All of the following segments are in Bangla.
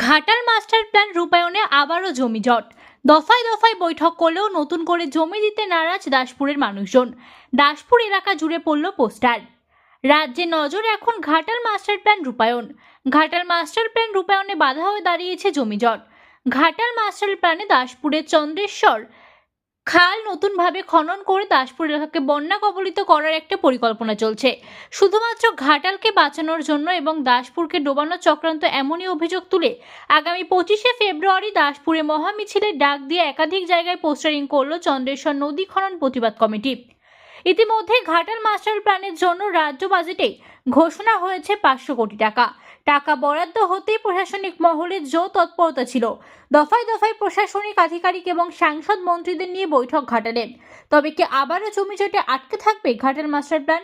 ঘাটাল মাস্টার প্ল্যান রূপায়ণে আবারও জমি জট। দফায় দফায় বৈঠক করলেও নতুন করে জমি দিতে নারাজ দাসপুরের মানুষজন। দাসপুর এলাকা জুড়ে পড়ল পোস্টার। রাজ্যে নজর এখন ঘাটাল মাস্টার প্ল্যান রূপায়ণ। ঘাটাল মাস্টার প্ল্যান রূপায়ণে বাধা হয়ে দাঁড়িয়েছে জমি জট। ঘাটাল মাস্টার প্ল্যানে দাসপুরের চন্দ্রেশ্বর খাল নতুনভাবে খনন করে দাসপুর এলাকাকে বন্যা কবলিত করার একটা পরিকল্পনা চলছে। শুধুমাত্র ঘাটালকে বাঁচানোর জন্য এবং দাসপুরকে ডোবানোর চক্রান্ত, এমনই অভিযোগ তুলে আগামী 25শে ফেব্রুয়ারি দাসপুরে মহামিছিলের ডাক দিয়ে একাধিক জায়গায় পোস্টারিং করল চন্দ্রেশ্বর নদী খনন প্রতিবাদ কমিটি। ইতিমধ্যে ঘাটাল মাস্টার প্ল্যানের জন্য রাজ্য বাজেটে ঘোষণা হয়েছে 500 কোটি টাকা। টাকা বরাদ্দ হতেই প্রশাসনিক মহলে জোর তৎপরতা ছিল। দফায় দফায় প্রশাসনিক আধিকারিক এবং সাংসদ মন্ত্রীদের নিয়ে বৈঠক ঘাটালেন। তবে কি আবারও জমিজটে আটকে থাকবে ঘাটাল মাস্টার প্ল্যান?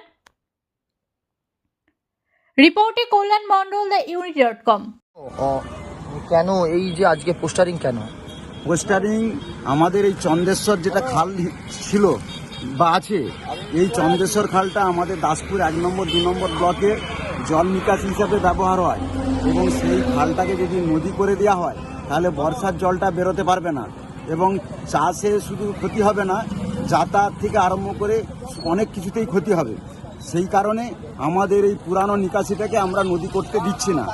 রিপোর্টে কল্যাণ মণ্ডল, দ্য ইউনিটি.com। কেন এই যে আজকে পোস্টারিং কেন? পোস্টারিং আমাদের এই চন্দ্রেশ্বর যেটা খাল ছিল বা আছে, এই চন্দ্রেশ্বর খালটা আমাদের দাসপুর 1 নম্বর 2 নম্বর ব্লকের জল নিকাশি হিসাবে ব্যবহার হয় এবং সেই খালটাকে যদি নদী করে দেওয়া হয় তাহলে বর্ষার জলটা বেরোতে পারবে না এবং চাষে শুধু ক্ষতি হবে না, যাতায়াত থেকে আরম্ভ করে অনেক কিছুতেই ক্ষতি হবে। সেই কারণে আমাদের এই পুরানো নিকাশিটাকে আমরা নদী করতে দিচ্ছি না।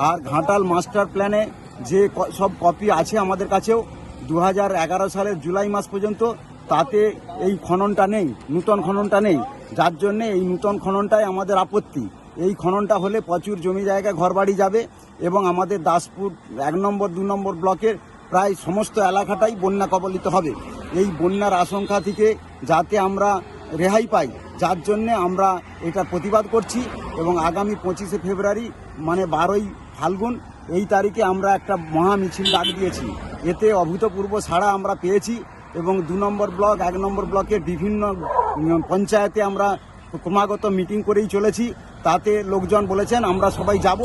আর ঘাটাল মাস্টার প্ল্যানে যে সব কপি আছে আমাদের কাছেও 2011 সালের জুলাই মাস পর্যন্ত, তাতে এই খননটা নেই, নূতন খননটা নেই, যার জন্যে এই নূতন খননটাই আমাদের আপত্তি। এই খননটা হলে প্রচুর জমি জায়গা ঘরবাড়ি যাবে এবং আমাদের দাসপুর 1 নম্বর 2 নম্বর ব্লকের প্রায় সমস্ত এলাকাটাই বন্যা কবলিত হবে। এই বন্যার আশঙ্কা থেকে যাতে আমরা রেহাই পাই, যার জন্যে আমরা এটা প্রতিবাদ করছি এবং আগামী 25শে ফেব্রুয়ারি মানে 12ই ফাল্গুন এই তারিখে আমরা একটা মহা মিছিল ডাক দিয়েছি। এতে অভূতপূর্ব সাড়া আমরা পেয়েছি এবং 2 নম্বর ব্লক 1 নম্বর ব্লকের বিভিন্ন পঞ্চায়েতে আমরা ক্রমাগত মিটিং করেই চলেছি। তাতে লোকজন বলেছেন আমরা সবাই যাব,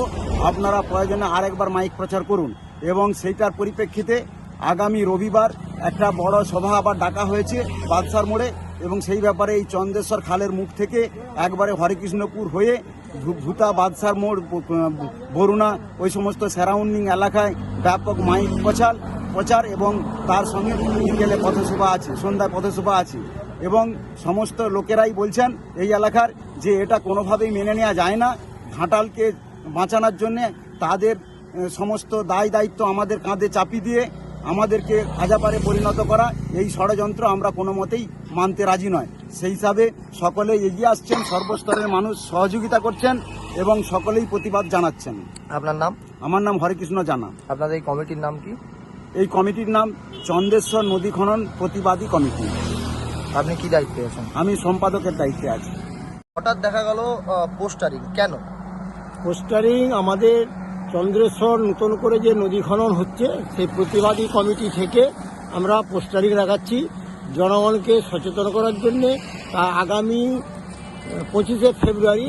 আপনারা প্রয়োজনে আরেকবার মাইক প্রচার করুন। এবং সেইটার পরিপ্রেক্ষিতে আগামী রবিবার একটা বড় সভা আবার ডাকা হয়েছে বাদশার মোড়ে এবং সেই ব্যাপারে এই চন্দ্রেশ্বর খালের মুখ থেকে একবারে হরেকৃষ্ণপুর হয়ে ভূতা, বাদশার মোড়, বরুণা, ওই সমস্ত সারাউন্ডিং এলাকায় ব্যাপক মাইক প্রচার এবং তার সঙ্গে বিকেলে পথসভা আছে, সন্ধ্যায় পথসভা আছে এবং সমস্ত লোকেরাই বলছেন এই এলাকার যে এটা কোনোভাবেই মেনে নেওয়া যায় না। ঘাটালকে বাঁচানোর জন্যে তাদের সমস্ত দায় দায়িত্ব আমাদের কাঁধে চাপিয়ে দিয়ে আমাদেরকে হাজাপারে পরিণত করা, এই ষড়যন্ত্র আমরা কোনো মতেই মানতে রাজি নয়। সেই হিসাবে সকলে এগিয়ে আসছেন, সর্বস্তরের মানুষ সহযোগিতা করছেন এবং সকলেই প্রতিবাদ জানাচ্ছেন। আপনার নাম? আমার নাম হরেকৃষ্ণ জানা। আপনাদের এই কমিটির নাম কি? এই কমিটির নাম চন্দ্রেশ্বর নদী খনন প্রতিবাদী কমিটি। আপনি কি দায়িত্বে আছেন? আমি সম্পাদকের দায়িত্বে আছি। হঠাৎ দেখা গেল পোস্টারিং কেন? পোস্টারিং আমাদের চন্দ্রেশ্বর নতুন করে যে নদী খনন হচ্ছে সেই প্রতিবাদী কমিটি থেকে আমরা পোস্টারিং লাগাচ্ছি জনগণকে সচেতন করার জন্যে। আগামী 25শে ফেব্রুয়ারি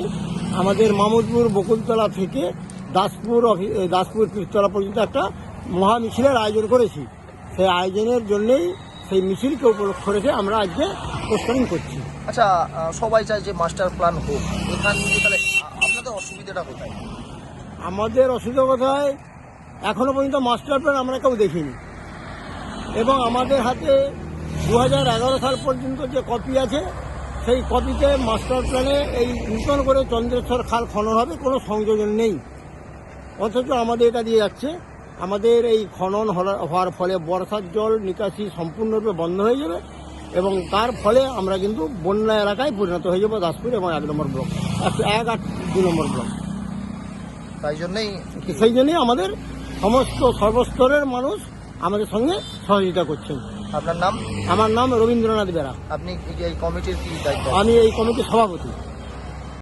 আমাদের মামুদপুর বকুলতলা থেকে দাসপুর পীরতলা পর্যন্ত একটা মহা মিছিলের আয়োজন করেছি। সেই আয়োজনের জন্যেই সেই মিছিলকে উপলক্ষ রেখে আমরা আজকে পোস্টারিং করছি। আচ্ছা, সবাই চায় যে মাস্টার প্ল্যান হোক, এখান থেকে তাহলে আপনাদের অসুবিধাটা কোথায়? আমাদের অসুবিধা কোথায়, এখনো পর্যন্ত মাস্টার প্ল্যান আমরা কেউ দেখিনি এবং আমাদের হাতে 2011 সাল পর্যন্ত যে কপি আছে সেই কপিতে মাস্টার প্ল্যানে এই নূতন করে চন্দ্রেশ্বর খাল খনন হবে কোনো সংযোজন নেই, অথচ আমাদের এটা দিয়ে যাচ্ছে। আমাদের এই খনন হওয়ার ফলে বর্ষার জল নিকাশি সম্পূর্ণরূপে বন্ধ হয়ে যাবে এবং তার ফলে আমরা কিন্তু বন্যা এলাকায় পরিণত হয়ে যাবো দাসপুর এবং 1 নম্বর ব্লক, 1 আর 2 নম্বর ব্লক। সেই জন্যই আমাদের সমস্ত সর্বস্তরের মানুষ আমাদের সঙ্গে সহযোগিতা করছেন। আপনার নাম? আমার নাম রবীন্দ্রনাথ বেরা। আপনি এই কমিটির কি দায়িত্ব? আমি এই কমিটির সভাপতি।